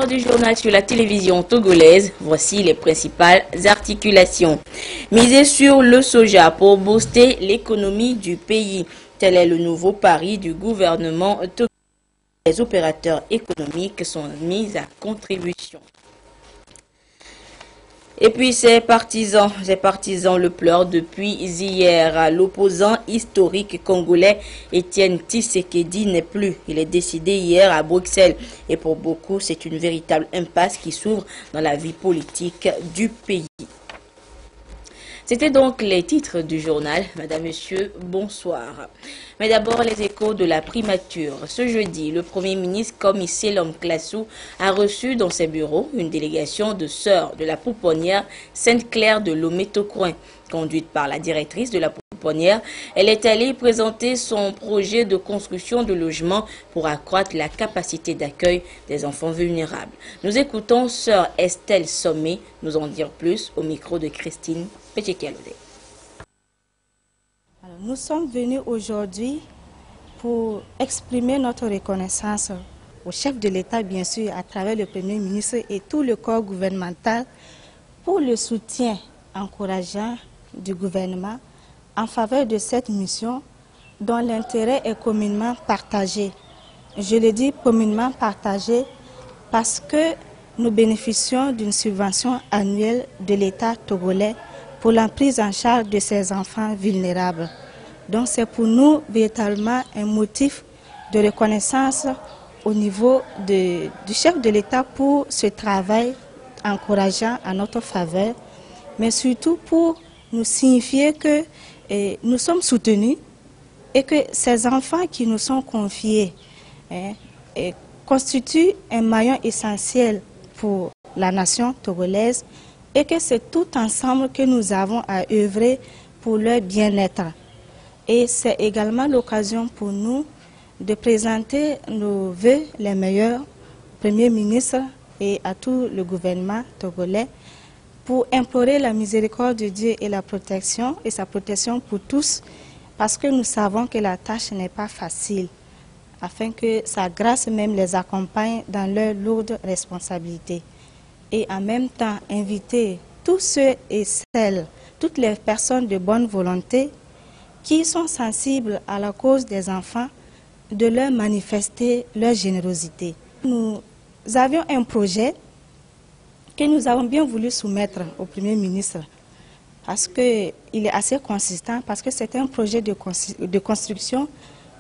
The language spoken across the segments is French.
du journal sur la télévision togolaise, voici les principales articulations. Miser sur le soja pour booster l'économie du pays. Tel est le nouveau pari du gouvernement togolais. Les opérateurs économiques sont mis à contribution. Et puis ces partisans le pleurent depuis hier. L'opposant historique congolais Étienne Tshisekedi n'est plus. Il est décédé hier à Bruxelles. Et pour beaucoup, c'est une véritable impasse qui s'ouvre dans la vie politique du pays. C'était donc les titres du journal. Madame, Monsieur, bonsoir. Mais d'abord, les échos de la primature. Ce jeudi, le Premier ministre Komi Selom Klassou a reçu dans ses bureaux une délégation de sœurs de la pouponnière Sainte-Claire de Lomé-Tokouin. Conduite par la directrice de la pouponnière, elle est allée présenter son projet de construction de logements pour accroître la capacité d'accueil des enfants vulnérables. Nous écoutons sœur Estelle Sommé nous en dire plus au micro de Christine Péché-Kialodé. Nous sommes venus aujourd'hui pour exprimer notre reconnaissance au chef de l'État, bien sûr, à travers le Premier ministre et tout le corps gouvernemental pour le soutien encourageant du gouvernement en faveur de cette mission dont l'intérêt est communément partagé. Je le dis communément partagé parce que nous bénéficions d'une subvention annuelle de l'État togolais pour la prise en charge de ces enfants vulnérables. Donc c'est pour nous véritablement un motif de reconnaissance au niveau du chef de l'État pour ce travail encourageant à notre faveur, mais surtout pour nous signifier que nous sommes soutenus et que ces enfants qui nous sont confiés constituent un maillon essentiel pour la nation togolaise et que c'est tout ensemble que nous avons à œuvrer pour leur bien-être. Et c'est également l'occasion pour nous de présenter nos vœux les meilleurs au Premier ministre et à tout le gouvernement togolais pour implorer la miséricorde de Dieu et la protection, et sa protection pour tous, parce que nous savons que la tâche n'est pas facile, afin que sa grâce même les accompagne dans leurs lourdes responsabilités. Et en même temps, inviter tous ceux et celles, toutes les personnes de bonne volonté qui sont sensibles à la cause des enfants, de leur manifester leur générosité. Nous avions un projet que nous avons bien voulu soumettre au Premier ministre parce qu'il est assez consistant, parce que c'est un projet de construction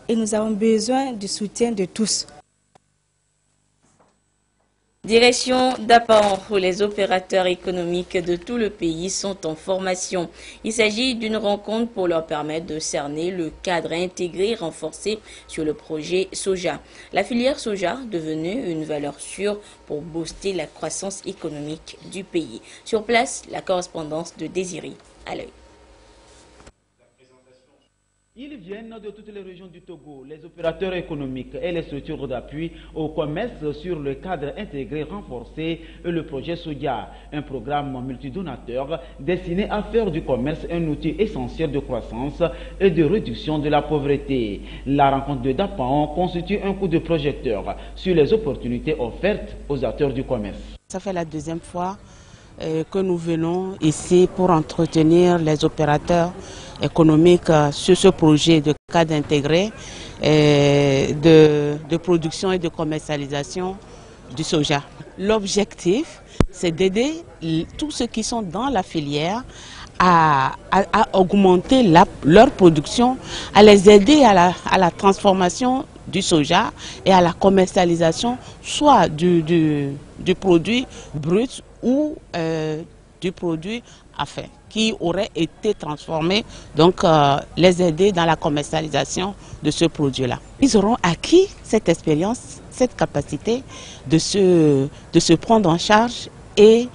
et nous avons besoin du soutien de tous. Direction d'Apaon, où les opérateurs économiques de tout le pays sont en formation. Il s'agit d'une rencontre pour leur permettre de cerner le cadre intégré renforcé sur le projet soja. La filière soja devenue une valeur sûre pour booster la croissance économique du pays. Sur place, la correspondance de Désiré à l'œil. Ils viennent de toutes les régions du Togo, les opérateurs économiques et les structures d'appui au commerce sur le cadre intégré renforcé et le projet Soja, un programme multidonateur destiné à faire du commerce un outil essentiel de croissance et de réduction de la pauvreté. La rencontre de Dapaon constitue un coup de projecteur sur les opportunités offertes aux acteurs du commerce. Ça fait la deuxième fois que nous venons ici pour entretenir les opérateurs économiques sur ce projet de cadre intégré de production et de commercialisation du soja. L'objectif, c'est d'aider tous ceux qui sont dans la filière à augmenter leur production, à les aider à la transformation du soja et à la commercialisation soit du produit brut ou du produit à fin qui aurait été transformé, donc les aider dans la commercialisation de ce produit-là. Ils auront acquis cette expérience, cette capacité de se prendre en charge et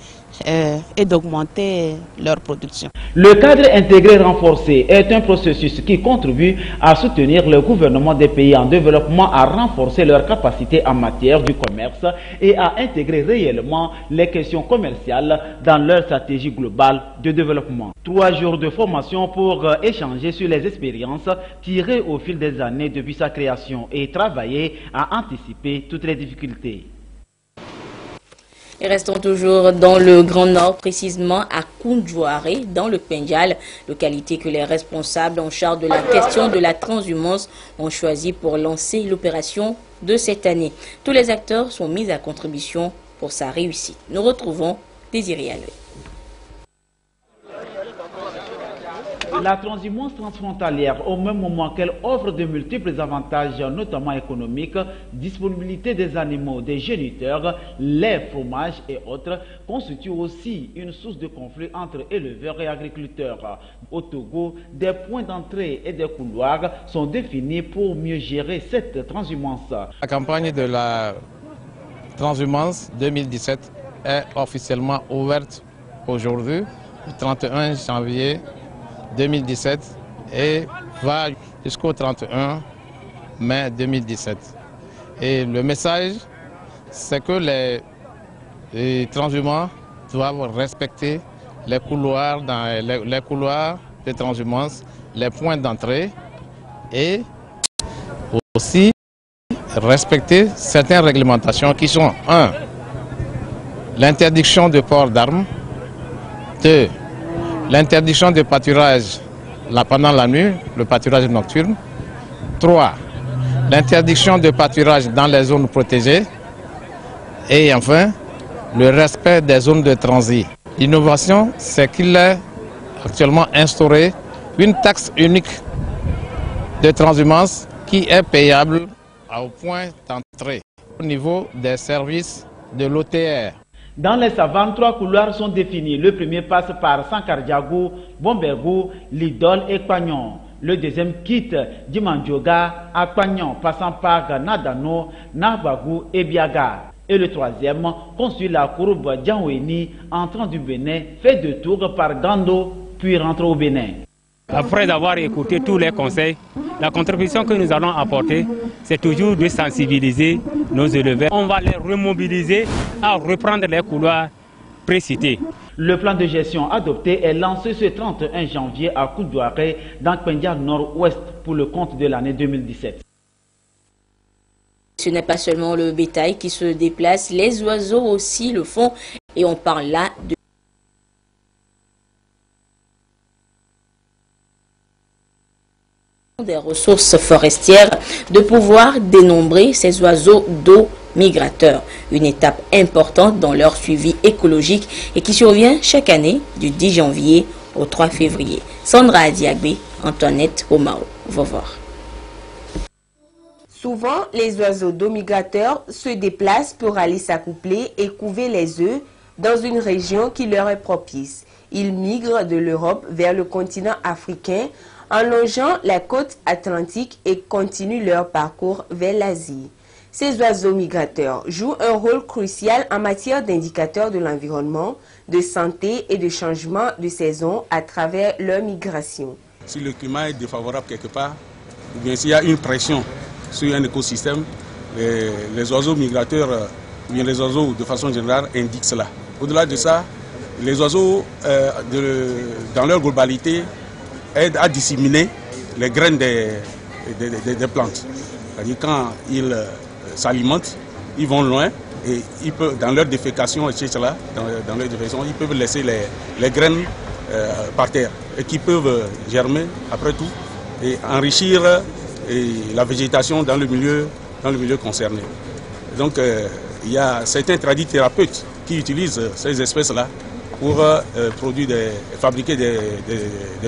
d'augmenter leur production. Le cadre intégré renforcé est un processus qui contribue à soutenir le gouvernement des pays en développement à renforcer leurs capacités en matière du commerce et à intégrer réellement les questions commerciales dans leur stratégie globale de développement. 3 jours de formation pour échanger sur les expériences tirées au fil des années depuis sa création et travailler à anticiper toutes les difficultés. Et restons toujours dans le Grand Nord, précisément à Koundjouaré, dans le Pendjal, localité que les responsables en charge de la question de la transhumance ont choisi pour lancer l'opération de cette année. Tous les acteurs sont mis à contribution pour sa réussite. Nous retrouvons Désiré Alvé. La transhumance transfrontalière, au même moment qu'elle offre de multiples avantages, notamment économiques, disponibilité des animaux, des géniteurs, lait, fromage et autres, constitue aussi une source de conflit entre éleveurs et agriculteurs. Au Togo, des points d'entrée et des couloirs sont définis pour mieux gérer cette transhumance. La campagne de la transhumance 2017 est officiellement ouverte aujourd'hui, le 31 janvier 2017 et va jusqu'au 31 mai 2017. Et le message, c'est que les transhumants doivent respecter les couloirs, les couloirs de transhumance, les points d'entrée et aussi respecter certaines réglementations qui sont 1. L'interdiction de port d'armes, 2. L'interdiction de pâturage pendant la nuit, le pâturage nocturne. 3. L'interdiction de pâturage dans les zones protégées. Et enfin, le respect des zones de transit. L'innovation, c'est qu'il est actuellement instauré une taxe unique de transhumance qui est payable au point d'entrée au niveau des services de l'OTR. Dans les savanes, 3 couloirs sont définis. Le premier passe par Sankardiagou, Bombergou, Lidol et Kpagnon. Le deuxième quitte Dimandjoga à Kpagnon, passant par Nadano, Narbagou et Biaga. Et le troisième construit la courbe Djanoueni, entrant du Bénin, fait de tour par Gando, puis rentre au Bénin. Après avoir écouté tous les conseils, la contribution que nous allons apporter, c'est toujours de sensibiliser nos éleveurs. On va les remobiliser à reprendre les couloirs précités. Le plan de gestion adopté est lancé ce 31 janvier à Koundjouaré, dans Pendjal Nord-Ouest, pour le compte de l'année 2017. Ce n'est pas seulement le bétail qui se déplace, les oiseaux aussi le font, et on parle là de des ressources forestières, de pouvoir dénombrer ces oiseaux d'eau migrateurs, une étape importante dans leur suivi écologique et qui survient chaque année du 10 janvier au 3 février. Sandra Adiagbe, Antoinette Omao, Vovor. Souvent, les oiseaux d'eau migrateurs se déplacent pour aller s'accoupler et couver les œufs dans une région qui leur est propice. Ils migrent de l'Europe vers le continent africain en longeant la côte atlantique et continuent leur parcours vers l'Asie. Ces oiseaux migrateurs jouent un rôle crucial en matière d'indicateurs de l'environnement, de santé et de changement de saison à travers leur migration. Si le climat est défavorable quelque part, ou bien s'il y a une pression sur un écosystème, les oiseaux migrateurs, ou bien les oiseaux de façon générale indiquent cela. Au-delà de ça, les oiseaux, dans leur globalité, aident à disséminer les graines des plantes. C'est-à-dire quand ils s'alimentent, ils vont loin et ils peuvent, dans leur défécation, etc., dans leur défécation, ils peuvent laisser les graines par terre et qui peuvent germer après tout et enrichir la végétation dans le milieu concerné. Donc il y a certains tradithérapeutes qui utilisent ces espèces-là pour fabriquer des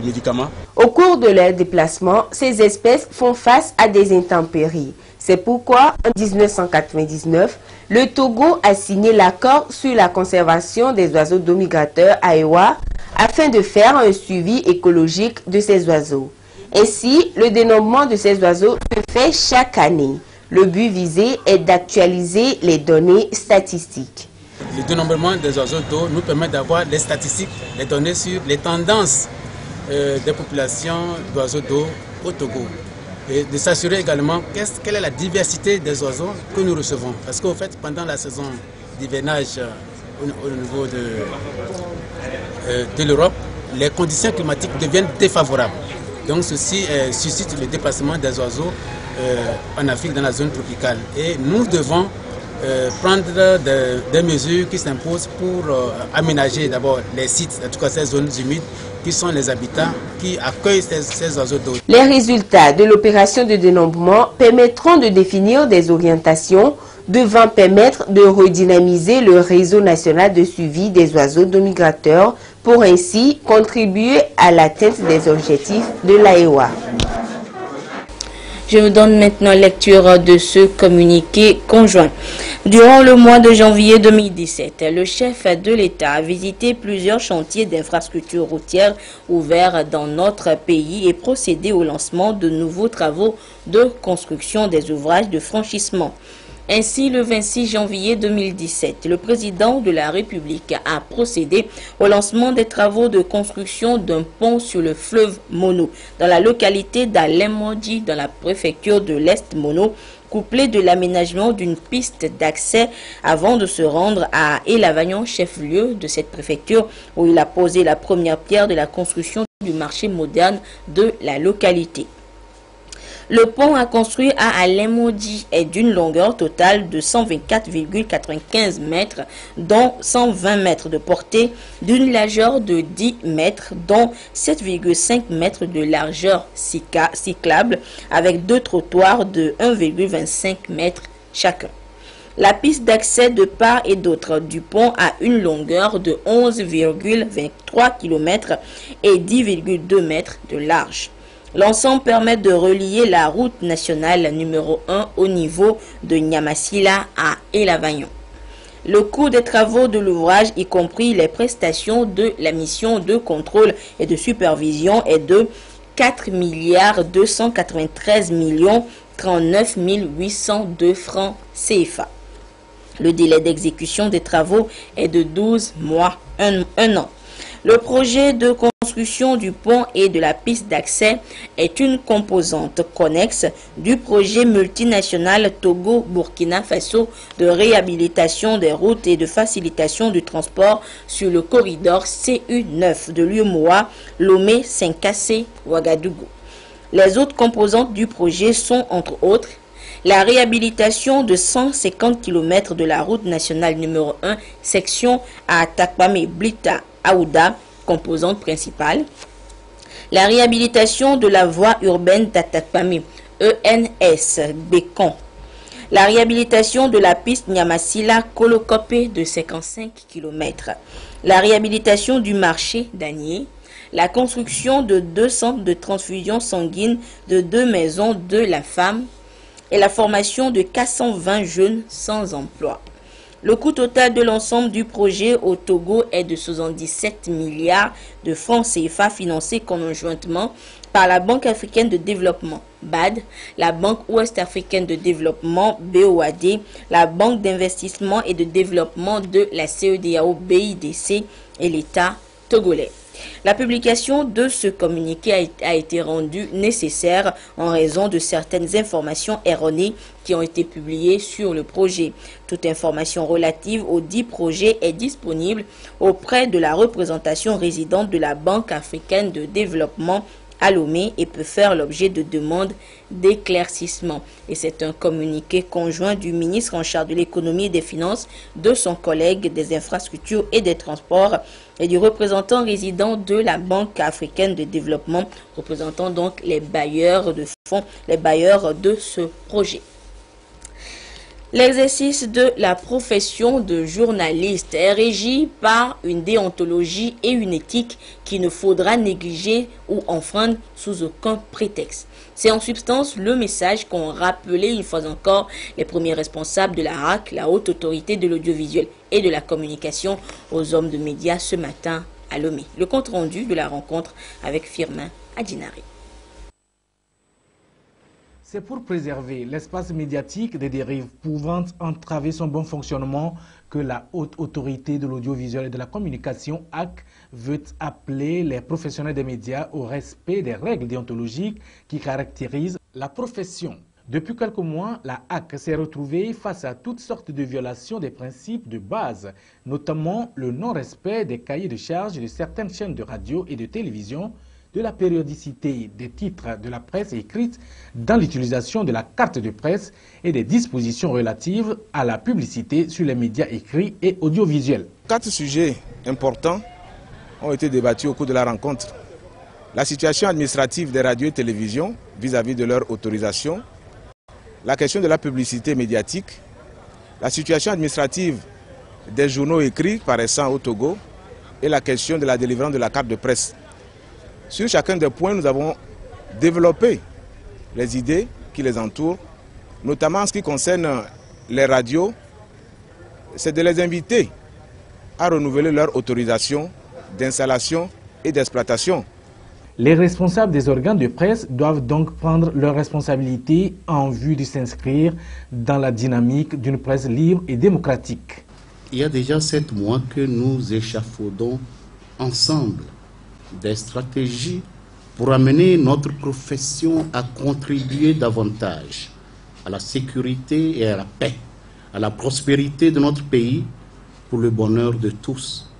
médicaments. Au cours de leur déplacement, ces espèces font face à des intempéries. C'est pourquoi, en 1999, le Togo a signé l'accord sur la conservation des oiseaux d'eau migrateurs à Ewa afin de faire un suivi écologique de ces oiseaux. Ainsi, le dénombrement de ces oiseaux se fait chaque année. Le but visé est d'actualiser les données statistiques. Le dénombrement des oiseaux d'eau nous permet d'avoir les statistiques, les données sur les tendances des populations d'oiseaux d'eau au Togo. Et de s'assurer également quelle est la diversité des oiseaux que nous recevons. Parce qu'au fait, pendant la saison d'hivernage au niveau de l'Europe, les conditions climatiques deviennent défavorables. Donc ceci suscite le déplacement des oiseaux en Afrique, dans la zone tropicale. Et nous devons prendre des mesures qui s'imposent pour aménager d'abord les sites, en tout cas ces zones humides, qui sont les habitats qui accueillent ces oiseaux d'eau. Les résultats de l'opération de dénombrement permettront de définir des orientations devant permettre de redynamiser le réseau national de suivi des oiseaux d'eau migrateurs pour ainsi contribuer à l'atteinte des objectifs de l'AEWA. Je vous donne maintenant lecture de ce communiqué conjoint. Durant le mois de janvier 2017, le chef de l'État a visité plusieurs chantiers d'infrastructures routières ouverts dans notre pays et procédé au lancement de nouveaux travaux de construction des ouvrages de franchissement. Ainsi, le 26 janvier 2017, le président de la République a procédé au lancement des travaux de construction d'un pont sur le fleuve Mono, dans la localité d'Alemodi, dans la préfecture de l'Est Mono, couplé de l'aménagement d'une piste d'accès avant de se rendre à Elavagnon, chef-lieu de cette préfecture, où il a posé la première pierre de la construction du marché moderne de la localité. Le pont à construire à Alemodi est d'une longueur totale de 124,95 mètres, dont 120 mètres de portée, d'une largeur de 10 mètres, dont 7,5 mètres de largeur cyclable, avec deux trottoirs de 1,25 mètres chacun. La piste d'accès de part et d'autre du pont a une longueur de 11,23 km et 10,2 mètres de large. L'ensemble permet de relier la route nationale numéro 1 au niveau de Nyamasila à Elavagnon. Le coût des travaux de l'ouvrage, y compris les prestations de la mission de contrôle et de supervision, est de 4 293 39 802 francs CFA. Le délai d'exécution des travaux est de 12 mois, un an. Le projet de construction du pont et de la piste d'accès est une composante connexe du projet multinational Togo-Burkina Faso de réhabilitation des routes et de facilitation du transport sur le corridor CU9 de l'UEMOA, Lomé, Saint-Cassé, Ouagadougou. Les autres composantes du projet sont, entre autres, la réhabilitation de 150 km de la route nationale numéro 1, section à Takpame-Blita, Aouda, composante principale. La réhabilitation de la voie urbaine d'Atakpame, ENS, Bécon. La réhabilitation de la piste Nyamasila-Kolokopé de 55 km. La réhabilitation du marché d'Anier. La construction de 2 centres de transfusion sanguine de 2 maisons de la femme et la formation de 420 jeunes sans emploi. Le coût total de l'ensemble du projet au Togo est de 77 milliards de francs CFA financés conjointement par la Banque africaine de développement, BAD, la Banque ouest-africaine de développement, BOAD, la Banque d'investissement et de développement de la CEDEAO, BIDC et l'État togolais. La publication de ce communiqué a été rendue nécessaire en raison de certaines informations erronées qui ont été publiées sur le projet. Toute information relative aux 10 projets est disponible auprès de la représentation résidente de la Banque africaine de développement à Lomé et peut faire l'objet de demandes d'éclaircissement. Et c'est un communiqué conjoint du ministre en charge de l'économie et des finances, de son collègue des infrastructures et des transports et du représentant résident de la Banque africaine de développement, représentant donc les bailleurs de fonds, les bailleurs de ce projet. L'exercice de la profession de journaliste est régi par une déontologie et une éthique qu'il ne faudra négliger ou enfreindre sous aucun prétexte. C'est en substance le message qu'ont rappelé une fois encore les premiers responsables de la RAC, la haute autorité de l'audiovisuel et de la communication, aux hommes de médias ce matin à Lomé. Le compte rendu de la rencontre avec Firmin Adjinari. C'est pour préserver l'espace médiatique des dérives pouvant entraver son bon fonctionnement que la haute autorité de l'audiovisuel et de la communication, HAC, veut appeler les professionnels des médias au respect des règles déontologiques qui caractérisent la profession. Depuis quelques mois, la HAC s'est retrouvée face à toutes sortes de violations des principes de base, notamment le non-respect des cahiers de charges de certaines chaînes de radio et de télévision, de la périodicité des titres de la presse écrite dans l'utilisation de la carte de presse et des dispositions relatives à la publicité sur les médias écrits et audiovisuels. 4 sujets importants ont été débattus au cours de la rencontre. La situation administrative des radios et télévisions vis-à-vis de leur autorisation, la question de la publicité médiatique, la situation administrative des journaux écrits paraissant au Togo et la question de la délivrance de la carte de presse. Sur chacun des points, nous avons développé les idées qui les entourent, notamment en ce qui concerne les radios, c'est de les inviter à renouveler leur autorisation d'installation et d'exploitation. Les responsables des organes de presse doivent donc prendre leurs responsabilités en vue de s'inscrire dans la dynamique d'une presse libre et démocratique. Il y a déjà 7 mois que nous échafaudons ensemble des stratégies pour amener notre profession à contribuer davantage à la sécurité et à la paix, à la prospérité de notre pays, pour le bonheur de tous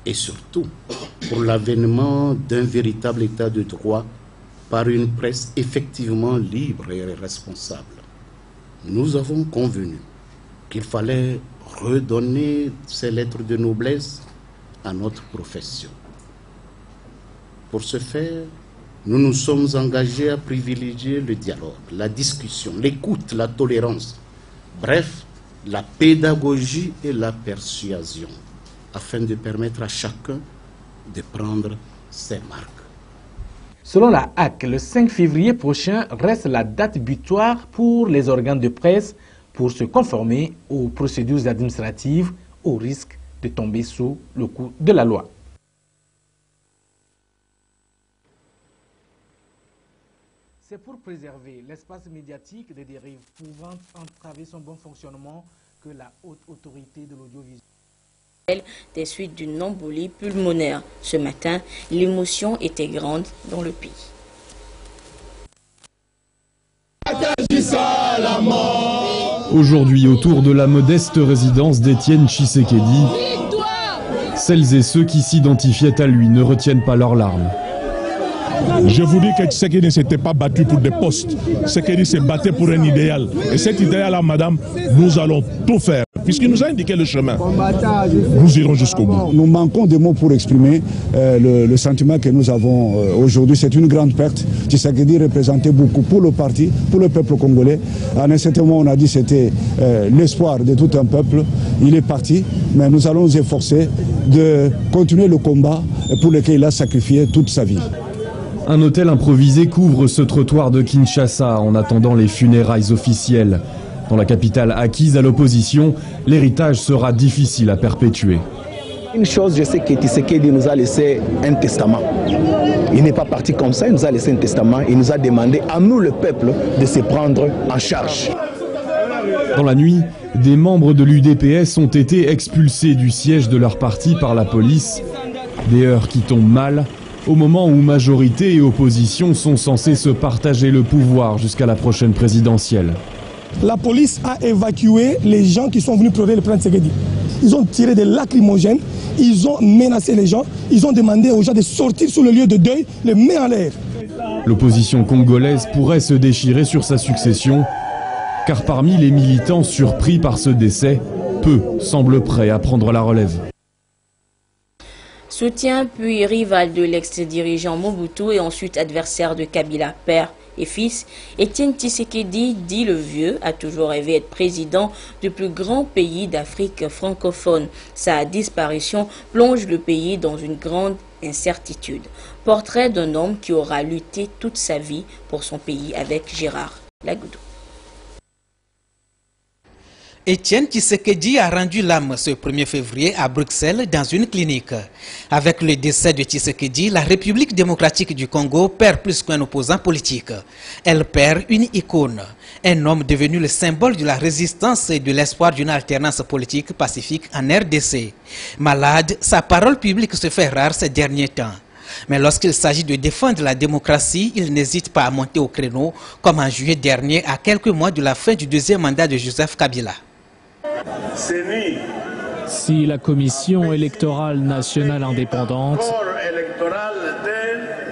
et surtout pour l'avènement d'un véritable état de droit par une presse effectivement libre et responsable. Nous avons convenu qu'il fallait redonner ces lettres de noblesse à notre profession. Pour ce faire, nous nous sommes engagés à privilégier le dialogue, la discussion, l'écoute, la tolérance, bref, la pédagogie et la persuasion, afin de permettre à chacun de prendre ses marques. Selon la HAC, le 5 février prochain reste la date butoir pour les organes de presse pour se conformer aux procédures administratives au risque de tomber sous le coup de la loi. C'est pour préserver l'espace médiatique des dérives pouvant entraver son bon fonctionnement que la haute autorité de l'audiovisuel des suites d'une embolie pulmonaire. Ce matin, l'émotion était grande dans le pays. Aujourd'hui, autour de la modeste résidence d'Étienne Tshisekedi, celles et ceux qui s'identifiaient à lui ne retiennent pas leurs larmes. Je vous dis que Tshisekedi ne s'était pas battu pour des postes. Tshisekedi s'est battu pour un idéal. Et cet idéal-là, madame, nous allons tout faire. Puisqu'il nous a indiqué le chemin, nous irons jusqu'au bout. Nous manquons de mots pour exprimer le sentiment que nous avons aujourd'hui. C'est une grande perte. Tshisekedi représentait beaucoup pour le parti, pour le peuple congolais. À un certain moment, on a dit que c'était l'espoir de tout un peuple. Il est parti, mais nous allons nous efforcer de continuer le combat pour lequel il a sacrifié toute sa vie. Un hôtel improvisé couvre ce trottoir de Kinshasa en attendant les funérailles officielles. Dans la capitale acquise à l'opposition, l'héritage sera difficile à perpétuer. Une chose, je sais que Tshisekedi nous a laissé un testament. Il n'est pas parti comme ça, il nous a laissé un testament. Il nous a demandé à nous, le peuple, de se prendre en charge. Dans la nuit, des membres de l'UDPS ont été expulsés du siège de leur parti par la police. Des heures qui tombent mal, au moment où majorité et opposition sont censés se partager le pouvoir jusqu'à la prochaine présidentielle. La police a évacué les gens qui sont venus pleurer le prince Tshisekedi. Ils ont tiré des lacrymogènes, ils ont menacé les gens, ils ont demandé aux gens de sortir sur le lieu de deuil, les mains en l'air. L'opposition congolaise pourrait se déchirer sur sa succession, car parmi les militants surpris par ce décès, peu semblent prêts à prendre la relève. Soutien puis rival de l'ex-dirigeant Mobutu et ensuite adversaire de Kabila, père et fils, Étienne Tshisekedi, dit le vieux, a toujours rêvé être président du plus grand pays d'Afrique francophone. Sa disparition plonge le pays dans une grande incertitude. Portrait d'un homme qui aura lutté toute sa vie pour son pays avec Gérard Lagoudou. Étienne Tshisekedi a rendu l'âme ce 1er février à Bruxelles dans une clinique. Avec le décès de Tshisekedi, la République démocratique du Congo perd plus qu'un opposant politique. Elle perd une icône, un homme devenu le symbole de la résistance et de l'espoir d'une alternance politique pacifique en RDC. Malade, sa parole publique se fait rare ces derniers temps. Mais lorsqu'il s'agit de défendre la démocratie, il n'hésite pas à monter au créneau, comme en juillet dernier, à quelques mois de la fin du deuxième mandat de Joseph Kabila. Si la Commission électorale nationale indépendante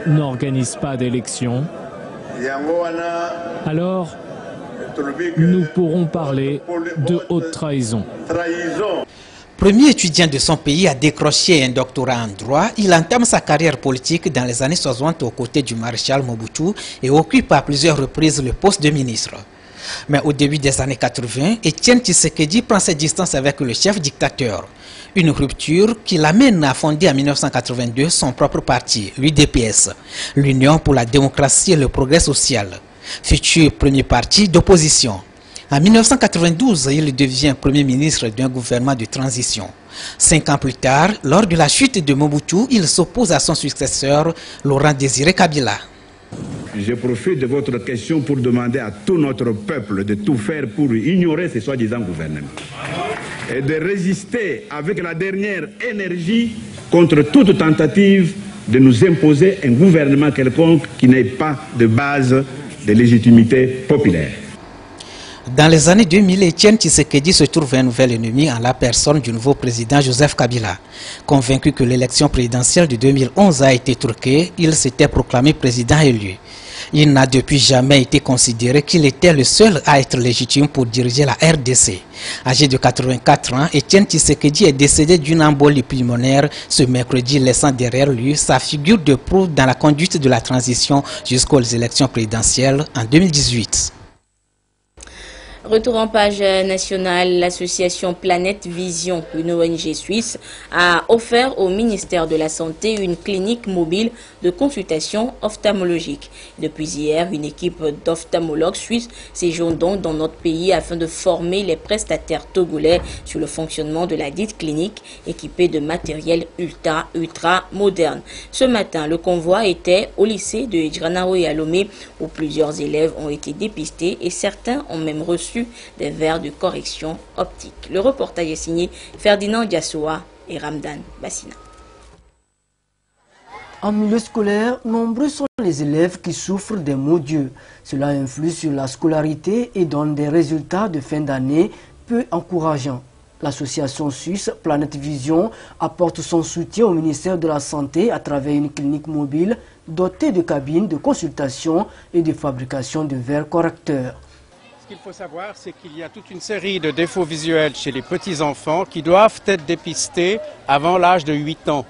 n'organise pas d'élection, alors nous pourrons parler de haute trahison. Premier étudiant de son pays à décrocher un doctorat en droit, il entame sa carrière politique dans les années 60 aux côtés du maréchal Mobutu et occupe à plusieurs reprises le poste de ministre. Mais au début des années 80, Étienne Tshisekedi prend ses distances avec le chef dictateur. Une rupture qui l'amène à fonder en 1982 son propre parti, l'UDPS, l'Union pour la démocratie et le progrès social, futur premier parti d'opposition. En 1992, il devient Premier ministre d'un gouvernement de transition. 5 ans plus tard, lors de la chute de Mobutu, il s'oppose à son successeur, Laurent Désiré Kabila. Je profite de votre question pour demander à tout notre peuple de tout faire pour ignorer ces soi-disant gouvernements et de résister avec la dernière énergie contre toute tentative de nous imposer un gouvernement quelconque qui n'ait pas de base de légitimité populaire. Dans les années 2000, Étienne Tshisekedi se trouve un nouvel ennemi en la personne du nouveau président Joseph Kabila. Convaincu que l'élection présidentielle de 2011 a été truquée, il s'était proclamé président élu. Il n'a depuis jamais été considéré qu'il était le seul à être légitime pour diriger la RDC. Âgé de 84 ans, Étienne Tshisekedi est décédé d'une embolie pulmonaire ce mercredi, laissant derrière lui sa figure de proue dans la conduite de la transition jusqu'aux élections présidentielles en 2018. Retour en page nationale, l'association Planète Vision, une ONG suisse, a offert au ministère de la Santé une clinique mobile de consultation ophtalmologique. Depuis hier, une équipe d'ophtalmologues suisses séjourne donc dans notre pays afin de former les prestataires togolais sur le fonctionnement de la dite clinique équipée de matériel ultra moderne. Ce matin, le convoi était au lycée de Djranao et Alomé où plusieurs élèves ont été dépistés et certains ont même reçu des verres de correction optique. Le reportage est signé Ferdinand Diassoa et Ramdan Bassina. En milieu scolaire, nombreux sont les élèves qui souffrent des maux d'yeux. Cela influe sur la scolarité et donne des résultats de fin d'année peu encourageants. L'association suisse Planète Vision apporte son soutien au ministère de la Santé à travers une clinique mobile dotée de cabines de consultation et de fabrication de verres correcteurs. Ce qu'il faut savoir, c'est qu'il y a toute une série de défauts visuels chez les petits-enfants qui doivent être dépistés avant l'âge de 8 ans.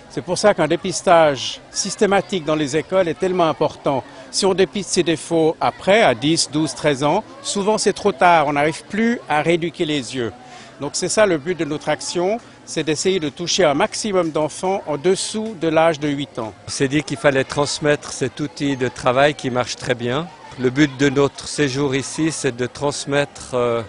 C'est pour ça qu'un dépistage systématique dans les écoles est tellement important. Si on dépiste ces défauts après, à 10, 12, 13 ans, souvent c'est trop tard, on n'arrive plus à rééduquer les yeux. Donc c'est ça le but de notre action, c'est d'essayer de toucher un maximum d'enfants en dessous de l'âge de 8 ans. On s'est dit qu'il fallait transmettre cet outil de travail qui marche très bien. Le but de notre séjour ici, c'est de transmettre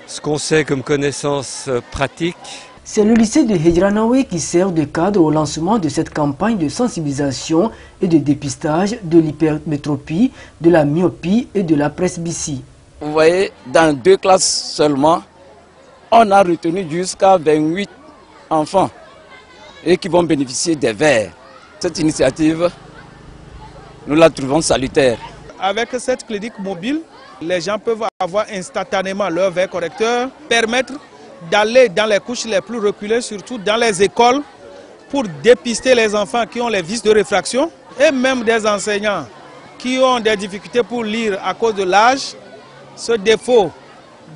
ce qu'on sait comme connaissances pratiques. C'est le lycée de Hedjranaoui qui sert de cadre au lancement de cette campagne de sensibilisation et de dépistage de l'hypermétropie, de la myopie et de la presbytie. Vous voyez, dans 2 classes seulement, on a retenu jusqu'à 28 enfants et qui vont bénéficier des verres. Cette initiative, nous la trouvons salutaire. Avec cette clinique mobile, les gens peuvent avoir instantanément leur verre correcteur, permettre d'aller dans les couches les plus reculées, surtout dans les écoles, pour dépister les enfants qui ont les vices de réfraction et même des enseignants qui ont des difficultés pour lire à cause de l'âge, ce défaut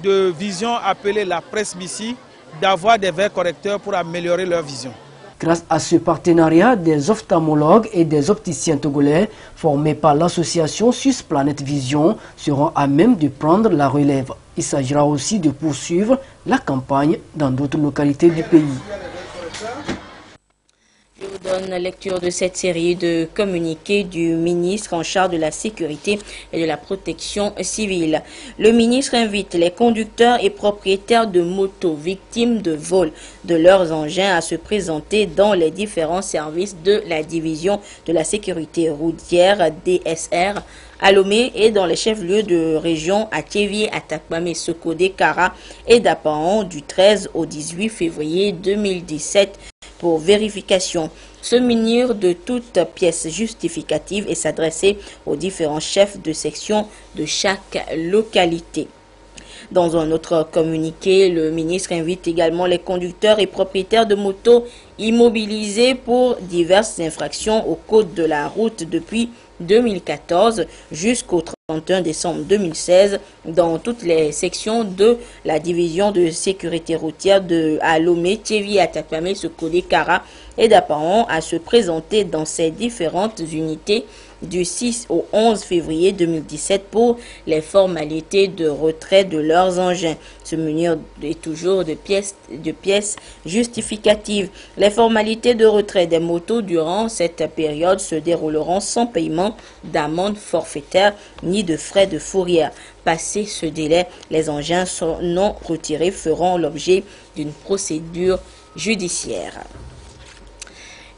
de vision appelé la presbytie, d'avoir des verres correcteurs pour améliorer leur vision. Grâce à ce partenariat, des ophtalmologues et des opticiens togolais formés par l'association Suisse Planète Vision seront à même de prendre la relève. Il s'agira aussi de poursuivre la campagne dans d'autres localités du pays. Je vous donne lecture de cette série de communiqués du ministre en charge de la sécurité et de la protection civile. Le ministre invite les conducteurs et propriétaires de motos victimes de vol de leurs engins à se présenter dans les différents services de la division de la sécurité routière DSR à Lomé et dans les chefs-lieux de région à Tchévié, à Takpamé, Sokodé, Kara et Dapaon du 13 au 18 février 2017 pour vérification, se munir de toute pièce justificative et s'adresser aux différents chefs de section de chaque localité. Dans un autre communiqué, le ministre invite également les conducteurs et propriétaires de motos immobilisés pour diverses infractions au code de la route depuis 2014 jusqu'au 31 décembre 2016 dans toutes les sections de la division de sécurité routière de Lomé, Tchévi, Atakpamé, Sokolé, Kara et d'Apaon à se présenter dans ces différentes unités du 6 au 11 février 2017 pour les formalités de retrait de leurs engins. Se munir est toujours de pièces justificatives. Les formalités de retrait des motos durant cette période se dérouleront sans paiement d'amende forfaitaire ni de frais de fourrière. Passé ce délai, les engins non retirés feront l'objet d'une procédure judiciaire.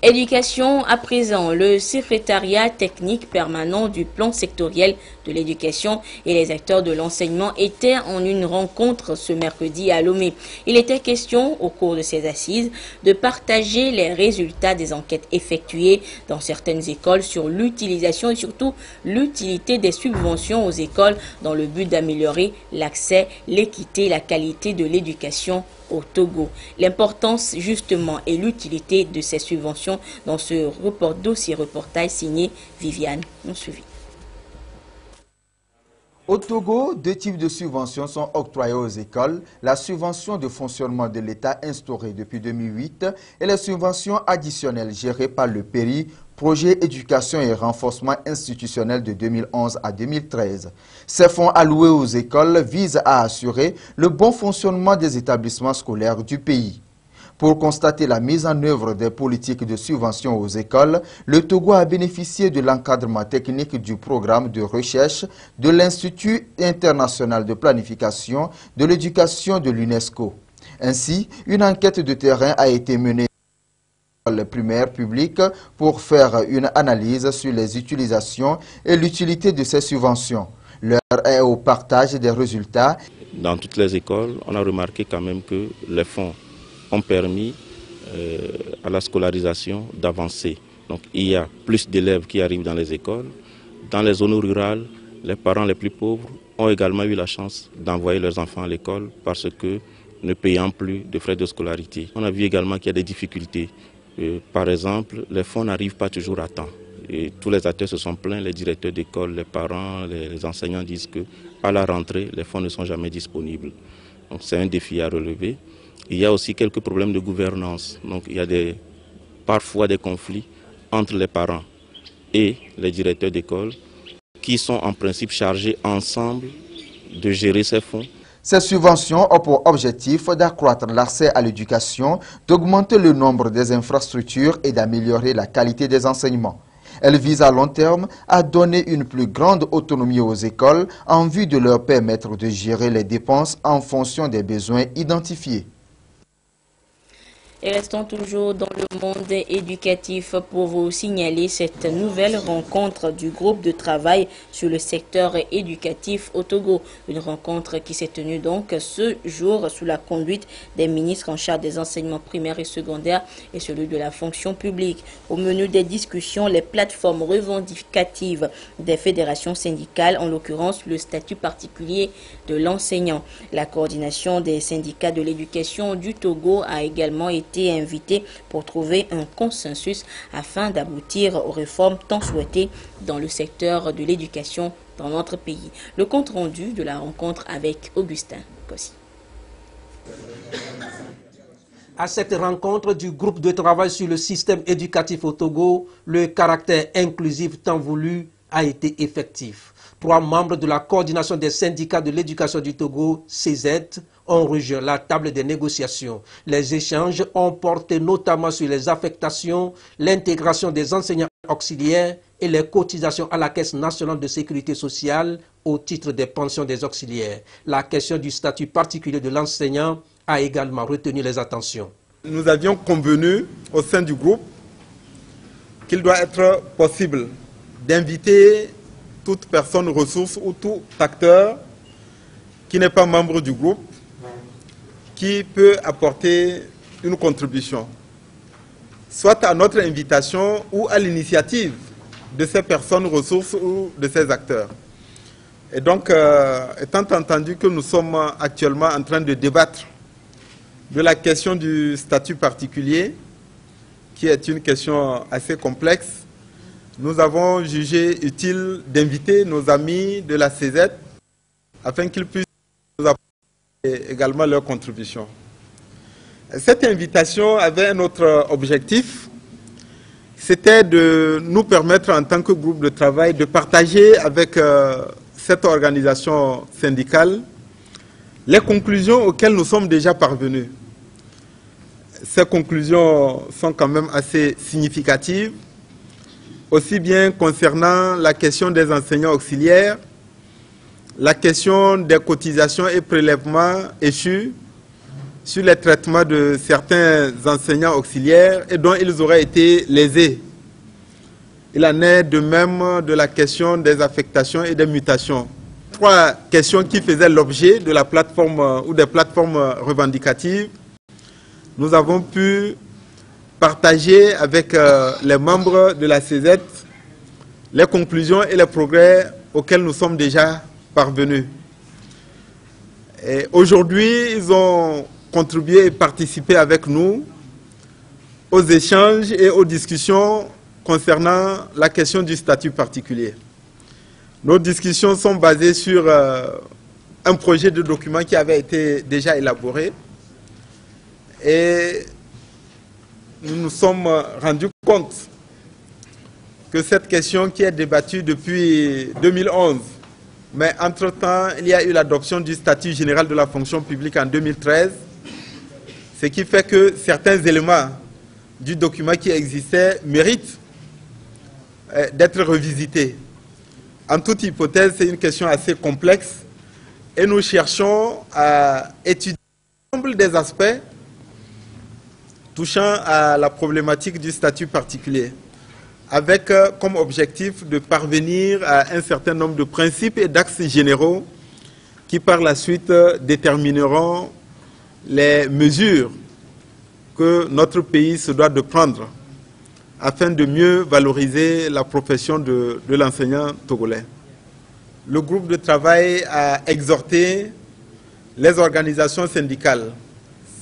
Éducation à présent, le secrétariat technique permanent du plan sectoriel de l'éducation et les acteurs de l'enseignement étaient en une rencontre ce mercredi à Lomé. Il était question, au cours de ces assises, de partager les résultats des enquêtes effectuées dans certaines écoles sur l'utilisation et surtout l'utilité des subventions aux écoles dans le but d'améliorer l'accès, l'équité et la qualité de l'éducation au Togo. L'importance justement et l'utilité de ces subventions dans ce dossier-reportage signé Viviane. On suivit. Au Togo, deux types de subventions sont octroyées aux écoles. La subvention de fonctionnement de l'État instaurée depuis 2008 et les subventions additionnelles gérées par le PERI, Projet éducation et renforcement institutionnel de 2011 à 2013. Ces fonds alloués aux écoles visent à assurer le bon fonctionnement des établissements scolaires du pays. Pour constater la mise en œuvre des politiques de subvention aux écoles, le Togo a bénéficié de l'encadrement technique du programme de recherche de l'Institut international de planification de l'éducation de l'UNESCO. Ainsi, une enquête de terrain a été menée les primaires publiques pour faire une analyse sur les utilisations et l'utilité de ces subventions. L'heure est au partage des résultats. Dans toutes les écoles, on a remarqué quand même que les fonds ont permis à la scolarisation d'avancer. Donc il y a plus d'élèves qui arrivent dans les écoles. Dans les zones rurales, les parents les plus pauvres ont également eu la chance d'envoyer leurs enfants à l'école parce que ne payant plus de frais de scolarité. On a vu également qu'il y a des difficultés. Par exemple, les fonds n'arrivent pas toujours à temps. Et tous les acteurs se sont plaints, les directeurs d'école, les parents, les enseignants disent qu'à la rentrée, les fonds ne sont jamais disponibles. Donc c'est un défi à relever. Il y a aussi quelques problèmes de gouvernance. Donc il y a parfois des conflits entre les parents et les directeurs d'école qui sont en principe chargés ensemble de gérer ces fonds. Ces subventions ont pour objectif d'accroître l'accès à l'éducation, d'augmenter le nombre des infrastructures et d'améliorer la qualité des enseignements. Elles visent à long terme à donner une plus grande autonomie aux écoles en vue de leur permettre de gérer les dépenses en fonction des besoins identifiés. Et restons toujours dans le monde éducatif pour vous signaler cette nouvelle rencontre du groupe de travail sur le secteur éducatif au Togo. Une rencontre qui s'est tenue donc ce jour sous la conduite des ministres en charge des enseignements primaires et secondaires et celui de la fonction publique. Au menu des discussions, les plateformes revendicatives des fédérations syndicales, en l'occurrence le statut particulier de l'enseignant. La coordination des syndicats de l'éducation du Togo a également été invité pour trouver un consensus afin d'aboutir aux réformes tant souhaitées dans le secteur de l'éducation dans notre pays. Le compte rendu de la rencontre avec Augustin Kossi. À cette rencontre du groupe de travail sur le système éducatif au Togo, le caractère inclusif tant voulu a été effectif. 3 membres de la coordination des syndicats de l'éducation du Togo, CZ, ont rejoint la table des négociations. Les échanges ont porté notamment sur les affectations, l'intégration des enseignants auxiliaires et les cotisations à la Caisse nationale de sécurité sociale au titre des pensions des auxiliaires. La question du statut particulier de l'enseignant a également retenu les attentions. Nous avions convenu au sein du groupe qu'il doit être possible d'inviter toute personne ressource ou tout acteur qui n'est pas membre du groupe, qui peut apporter une contribution, soit à notre invitation ou à l'initiative de ces personnes ressources ou de ces acteurs. Et donc, étant entendu que nous sommes actuellement en train de débattre de la question du statut particulier, qui est une question assez complexe, nous avons jugé utile d'inviter nos amis de la CZ afin qu'ils puissent nous apporter également leur contribution. Cette invitation avait un autre objectif, c'était de nous permettre en tant que groupe de travail de partager avec cette organisation syndicale les conclusions auxquelles nous sommes déjà parvenus. Ces conclusions sont quand même assez significatives, aussi bien concernant la question des enseignants auxiliaires, la question des cotisations et prélèvements échus sur les traitements de certains enseignants auxiliaires et dont ils auraient été lésés. Il en est de même de la question des affectations et des mutations. 3 questions qui faisaient l'objet de la plateforme ou des plateformes revendicatives. Nous avons pu partager avec les membres de la CZ les conclusions et les progrès auxquels nous sommes déjà parvenus. Aujourd'hui, ils ont contribué et participé avec nous aux échanges et aux discussions concernant la question du statut particulier. Nos discussions sont basées sur un projet de document qui avait été déjà élaboré et nous nous sommes rendus compte que cette question qui est débattue depuis 2011, mais entre-temps, il y a eu l'adoption du statut général de la fonction publique en 2013, ce qui fait que certains éléments du document qui existait méritent d'être revisités. En toute hypothèse, c'est une question assez complexe et nous cherchons à étudier l'ensemble des aspects touchant à la problématique du statut particulier, avec comme objectif de parvenir à un certain nombre de principes et d'axes généraux qui par la suite détermineront les mesures que notre pays se doit de prendre afin de mieux valoriser la profession de l'enseignant togolais. Le groupe de travail a exhorté les organisations syndicales,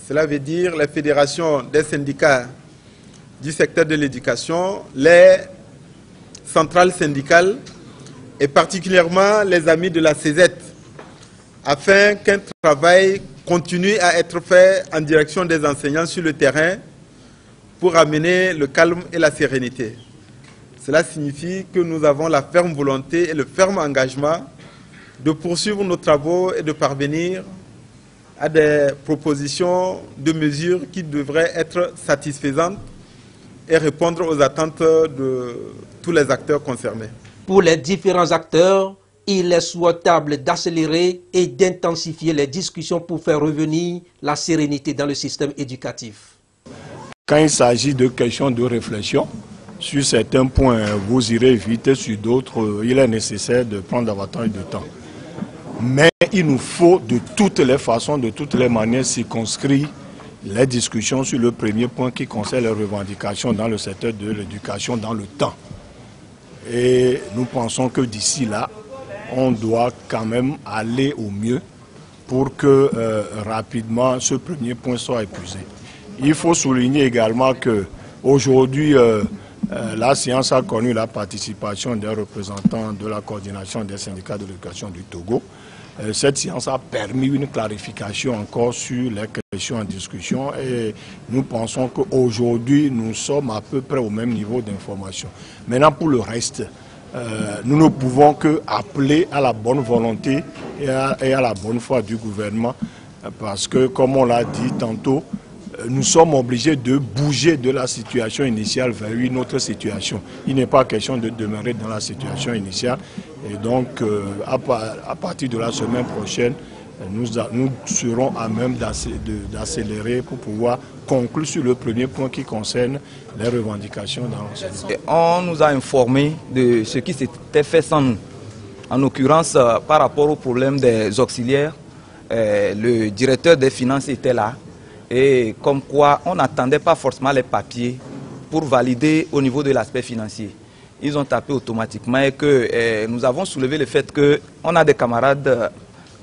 cela veut dire les fédérations des syndicats du secteur de l'éducation, les centrales syndicales et particulièrement les amis de la CZ, afin qu'un travail continue à être fait en direction des enseignants sur le terrain pour amener le calme et la sérénité. Cela signifie que nous avons la ferme volonté et le ferme engagement de poursuivre nos travaux et de parvenir à des propositions de mesures qui devraient être satisfaisantes et répondre aux attentes de tous les acteurs concernés. Pour les différents acteurs, il est souhaitable d'accélérer et d'intensifier les discussions pour faire revenir la sérénité dans le système éducatif. Quand il s'agit de questions de réflexion, sur certains points, vous irez vite, sur d'autres, il est nécessaire de prendre davantage de temps. Mais il nous faut de toutes les façons, de toutes les manières circonscrire les discussions sur le premier point qui concerne les revendications dans le secteur de l'éducation dans le temps. Et nous pensons que d'ici là, on doit quand même aller au mieux pour que rapidement ce premier point soit épuisé. Il faut souligner également qu'aujourd'hui, la séance a connu la participation des représentants de la coordination des syndicats de l'éducation du Togo. Cette séance a permis une clarification encore sur les questions en discussion et nous pensons qu'aujourd'hui, nous sommes à peu près au même niveau d'information. Maintenant, pour le reste, nous ne pouvons qu'appeler à la bonne volonté et à la bonne foi du gouvernement parce que, comme on l'a dit tantôt, nous sommes obligés de bouger de la situation initiale vers une autre situation. Il n'est pas question de demeurer dans la situation initiale. Et donc, à partir de la semaine prochaine, nous serons à même d'accélérer pour pouvoir conclure sur le premier point qui concerne les revendications dans l'enseignement. On nous a informé de ce qui s'était fait sans nous. En l'occurrence, par rapport au problème des auxiliaires, le directeur des finances était là. Et comme quoi on n'attendait pas forcément les papiers pour valider au niveau de l'aspect financier. ils ont tapé automatiquement et que nous avons soulevé le fait qu'on a des camarades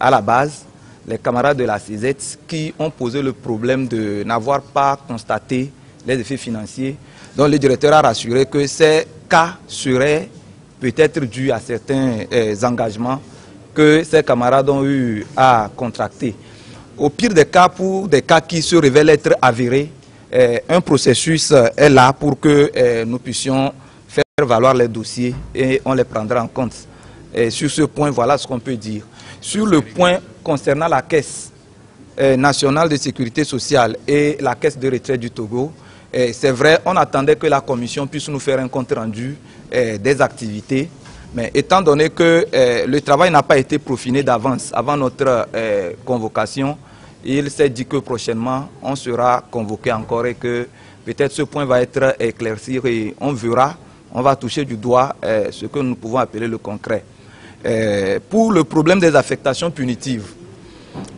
à la base, les camarades de la CZ, qui ont posé le problème de n'avoir pas constaté les effets financiers. Donc le directeur a rassuré que ces cas seraient peut-être dus à certains engagements que ces camarades ont eu à contracter. Au pire des cas, pour des cas qui se révèlent être avérés, un processus est là pour que nous puissions faire valoir les dossiers et on les prendra en compte. Et sur ce point, voilà ce qu'on peut dire. Sur le point concernant la Caisse nationale de sécurité sociale et la Caisse de retraite du Togo, c'est vrai, on attendait que la Commission puisse nous faire un compte rendu des activités, mais étant donné que le travail n'a pas été peaufiné d'avance avant notre convocation, il s'est dit que prochainement, on sera convoqué encore et que peut-être ce point va être éclairci et on verra, on va toucher du doigt ce que nous pouvons appeler le concret. Pour le problème des affectations punitives,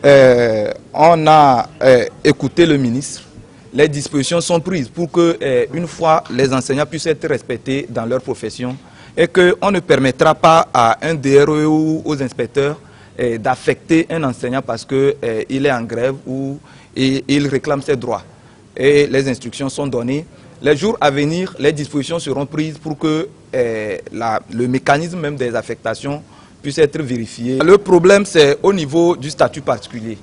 on a écouté le ministre. Les dispositions sont prises pour que, une fois, les enseignants puissent être respectés dans leur profession et qu'on ne permettra pas à un DRE ou aux inspecteurs d'affecter un enseignant parce qu'il est en grève ou il réclame ses droits. Et les instructions sont données. Les jours à venir, les dispositions seront prises pour que le mécanisme même des affectations puisse être vérifié. Le problème, c'est au niveau du statut particulier.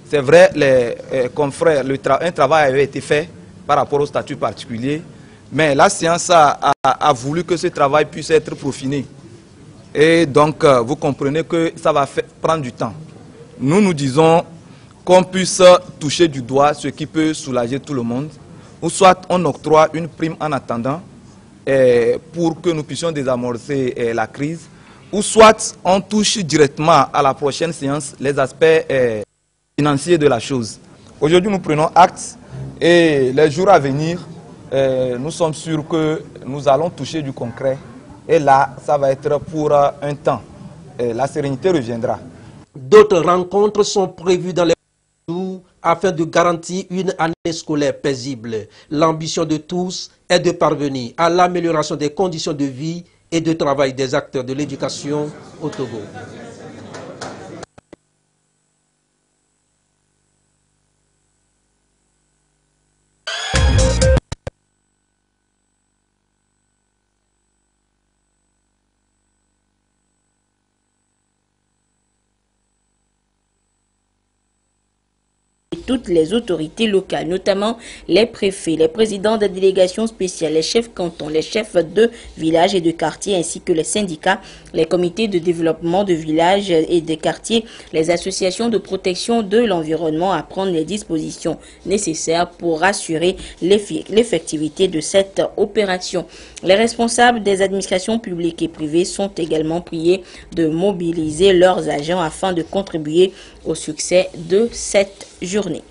C'est vrai, les confrères, un travail avait été fait par rapport au statut particulier, mais la séance a voulu que ce travail puisse être peaufiné. Et donc, vous comprenez que ça va prendre du temps. Nous disons qu'on puisse toucher du doigt ce qui peut soulager tout le monde, ou soit on octroie une prime en attendant pour que nous puissions désamorcer la crise, ou soit on touche directement à la prochaine séance les aspects financiers de la chose. Aujourd'hui, nous prenons acte et les jours à venir, nous sommes sûrs que nous allons toucher du concret. Et là, ça va être pour un temps. La sérénité reviendra. D'autres rencontres sont prévues dans les jours afin de garantir une année scolaire paisible. L'ambition de tous est de parvenir à l'amélioration des conditions de vie et de travail des acteurs de l'éducation au Togo. Toutes les autorités locales, notamment les préfets, les présidents de délégations spéciales, les chefs cantons, les chefs de villages et de quartiers, ainsi que les syndicats, les comités de développement de villages et de quartiers, les associations de protection de l'environnement à prendre les dispositions nécessaires pour assurer l'effectivité de cette opération. Les responsables des administrations publiques et privées sont également priés de mobiliser leurs agents afin de contribuer au succès de cette journée.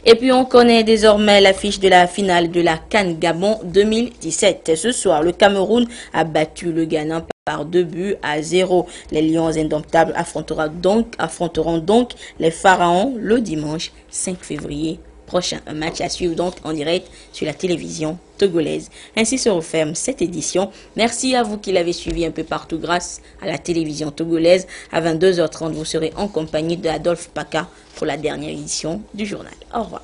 Et puis on connaît désormais l'affiche de la finale de la CAN Gabon 2017. Ce soir, le Cameroun a battu le Ghana par 2-0. Les Lions indomptables affronteront donc les Pharaons le dimanche 5 février prochain. Un match à suivre donc en direct sur la télévision togolaise. Ainsi se referme cette édition. Merci à vous qui l'avez suivi un peu partout grâce à la télévision togolaise. À 22h30, vous serez en compagnie d'Adolphe Paka pour la dernière édition du journal. Au revoir.